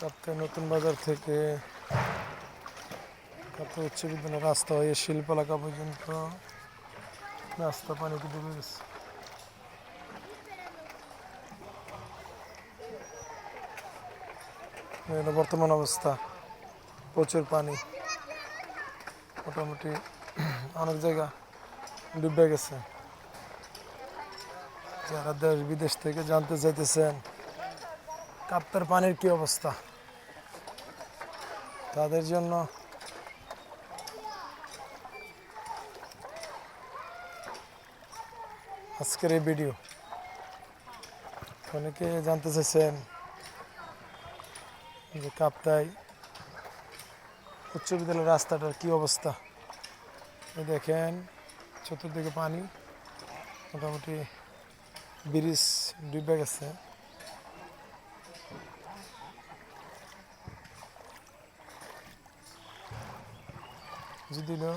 কাপ্তাই নতুন বাজার থেকে কাপ্তাই উচ্চ বিদ্যালয়ের রাস্তা হয়ে শিল্প এলাকা পর্যন্ত রাস্তা পানিতে ডুবে গেছে। বর্তমান অবস্থা, প্রচুর পানি, মোটামুটি অনেক জায়গা ডুবে গেছে। যারা দেশ বিদেশ থেকে জানতে চাইতেছেন কাপ্তাইয়ের পানির কি অবস্থা, তাদের জন্য আজকের এই ভিডিও। অনেকে জানতে চাইছেন যে কাপ্তাই উচ্চ বিদ্যালয়ের রাস্তাটার কি অবস্থা। দেখেন চতুর্দিকে পানি, মোটামুটি ব্রিজ ডুবে গেছে। যদিও